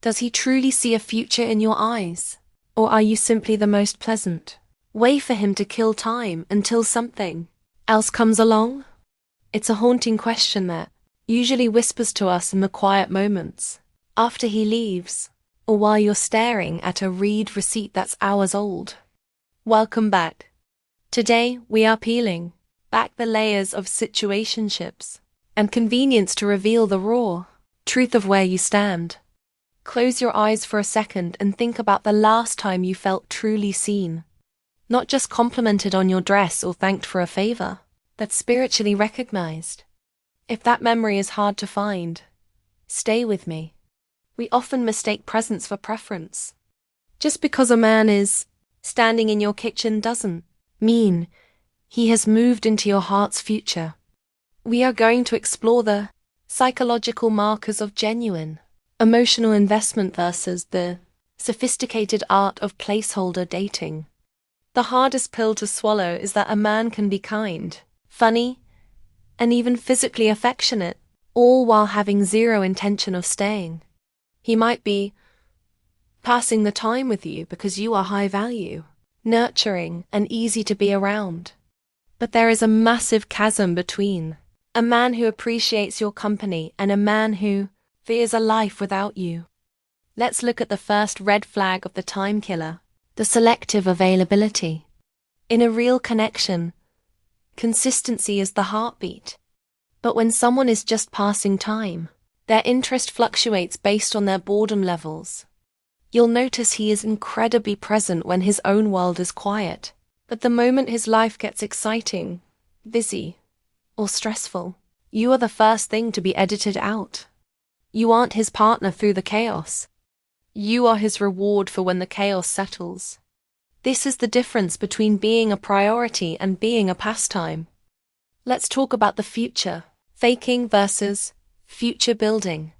Does he truly see a future in your eyes? Or are you simply the most pleasant way for him to kill time until something else comes along? It's a haunting question that usually whispers to us in the quiet moments, after he leaves, or while you're staring at a read receipt that's hours old. Welcome back. Today, we are peeling back the layers of situationships and convenience to reveal the raw truth of where you stand. Close your eyes for a second and think about the last time you felt truly seen. Not just complimented on your dress or thanked for a favor, but spiritually recognized. If that memory is hard to find, stay with me. We often mistake presence for preference. Just because a man is standing in your kitchen doesn't mean he has moved into your heart's future. We are going to explore the psychological markers of genuine emotional investment versus the sophisticated art of placeholder dating. The hardest pill to swallow is that a man can be kind, funny, and even physically affectionate, all while having zero intention of staying. He might be passing the time with you because you are high value, nurturing, and easy to be around. But there is a massive chasm between a man who appreciates your company and a man who fears a life without you. Let's look at the first red flag of the time killer, the selective availability. In a real connection, consistency is the heartbeat. But when someone is just passing time, their interest fluctuates based on their boredom levels. You'll notice he is incredibly present when his own world is quiet, but the moment his life gets exciting, busy, or stressful, you are the first thing to be edited out. You aren't his partner through the chaos. You are his reward for when the chaos settles. This is the difference between being a priority and being a pastime. Let's talk about the future, faking versus future building.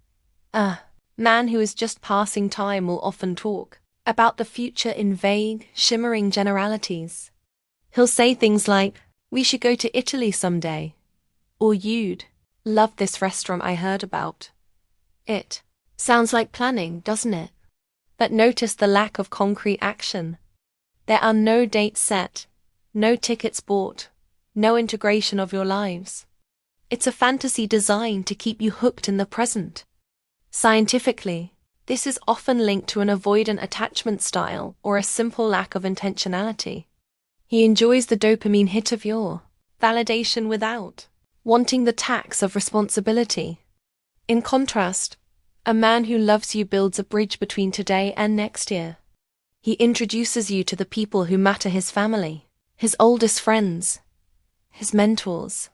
A man who is just passing time will often talk about the future in vague, shimmering generalities. He'll say things like, "We should go to Italy someday," or "You'd love this restaurant I heard about." It sounds like planning, doesn't it? But notice the lack of concrete action. There are no dates set, no tickets bought, no integration of your lives. It's a fantasy designed to keep you hooked in the present. Scientifically, this is often linked to an avoidant attachment style or a simple lack of intentionality. He enjoys the dopamine hit of your validation without wanting the tax of responsibility. In contrast, a man who loves you builds a bridge between today and next year. He introduces you to the people who matter: his family, his oldest friends, his mentors.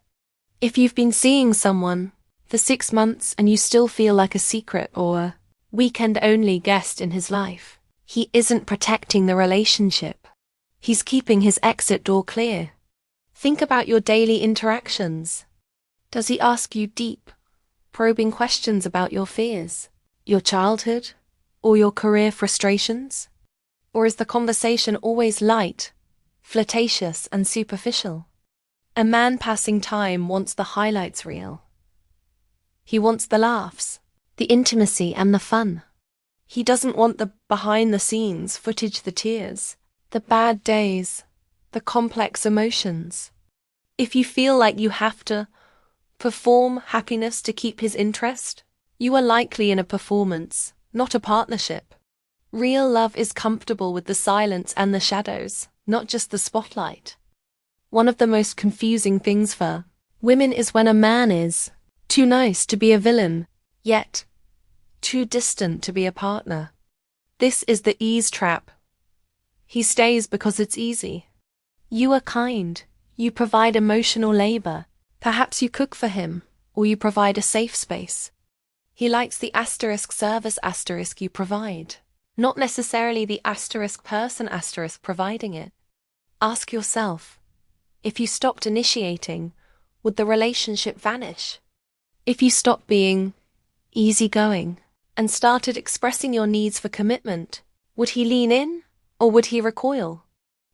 If you've been seeing someone for 6 months and you still feel like a secret or a weekend-only guest in his life, he isn't protecting the relationship. He's keeping his exit door clear. Think about your daily interactions. Does he ask you deep, probing questions about your fears, your childhood, or your career frustrations? Or is the conversation always light, flirtatious, and superficial? A man passing time wants the highlights reel. He wants the laughs, the intimacy, and the fun. He doesn't want the behind-the-scenes footage, the tears, the bad days, the complex emotions. If you feel like you have to perform happiness to keep his interest, you are likely in a performance, not a partnership. Real love is comfortable with the silence and the shadows, not just the spotlight. One of the most confusing things for women is when a man is too nice to be a villain, yet too distant to be a partner. This is the ease trap. He stays because it's easy. You are kind. You provide emotional labor. Perhaps you cook for him, or you provide a safe space. He likes the asterisk service asterisk you provide, not necessarily the asterisk person asterisk providing it. Ask yourself, if you stopped initiating, would the relationship vanish? If you stopped being easygoing and started expressing your needs for commitment, would he lean in or would he recoil?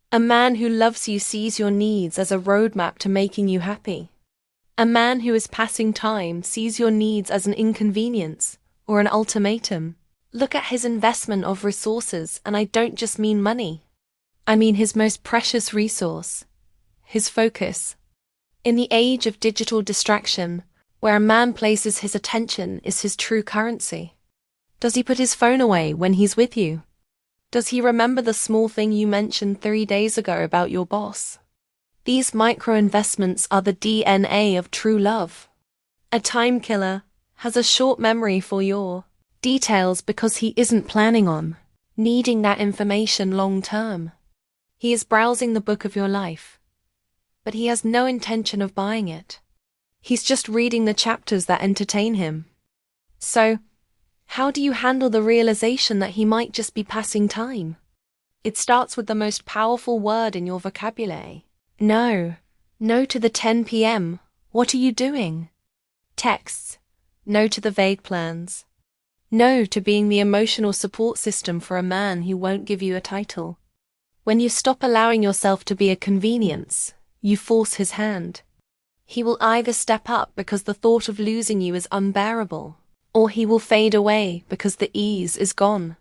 A man who loves you sees your needs as a roadmap to making you happy. A man who is passing time sees your needs as an inconvenience or an ultimatum. Look at his investment of resources, and I don't just mean money. I mean his most precious resource, his focus. In the age of digital distraction, where a man places his attention is his true currency. Does he put his phone away when he's with you? Does he remember the small thing you mentioned 3 days ago about your boss? These micro-investments are the DNA of true love. A time killer has a short memory for your details because he isn't planning on needing that information long term. He is browsing the book of your life, but he has no intention of buying it. He's just reading the chapters that entertain him. So, how do you handle the realization that he might just be passing time? It starts with the most powerful word in your vocabulary. No. No to the 10 p.m. What are you doing? Texts. No to the vague plans. No to being the emotional support system for a man who won't give you a title. When you stop allowing yourself to be a convenience, you force his hand. He will either step up because the thought of losing you is unbearable, or he will fade away because the ease is gone.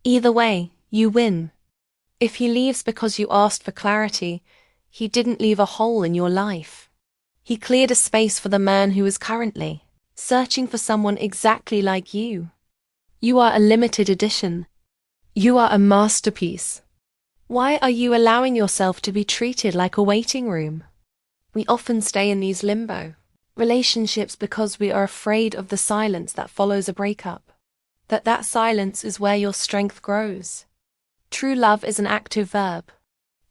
Either way, you win. If he leaves because you asked for clarity, he didn't leave a hole in your life. He cleared a space for the man who is currently searching for someone exactly like you. You are a limited edition. You are a masterpiece. Why are you allowing yourself to be treated like a waiting room? We often stay in these limbo relationships because we are afraid of the silence that follows a breakup. That silence is where your strength grows. True love is an active verb.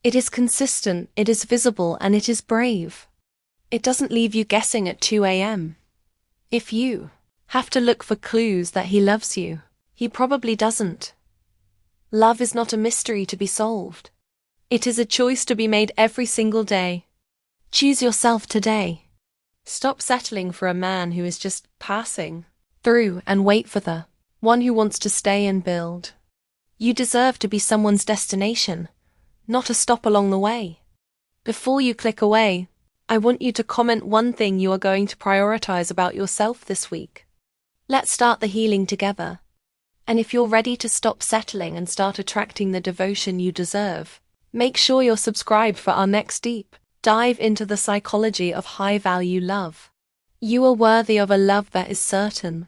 It is consistent, it is visible, and it is brave. It doesn't leave you guessing at 2 a.m. If you have to look for clues that he loves you, he probably doesn't. Love is not a mystery to be solved. It is a choice to be made every single day. Choose yourself today. Stop settling for a man who is just passing through and wait for the one who wants to stay and build. You deserve to be someone's destination, not a stop along the way. Before you click away, I want you to comment one thing you are going to prioritize about yourself this week. Let's start the healing together. And if you're ready to stop settling and start attracting the devotion you deserve, make sure you're subscribed for our next deep dive into the psychology of high-value love. You are worthy of a love that is certain,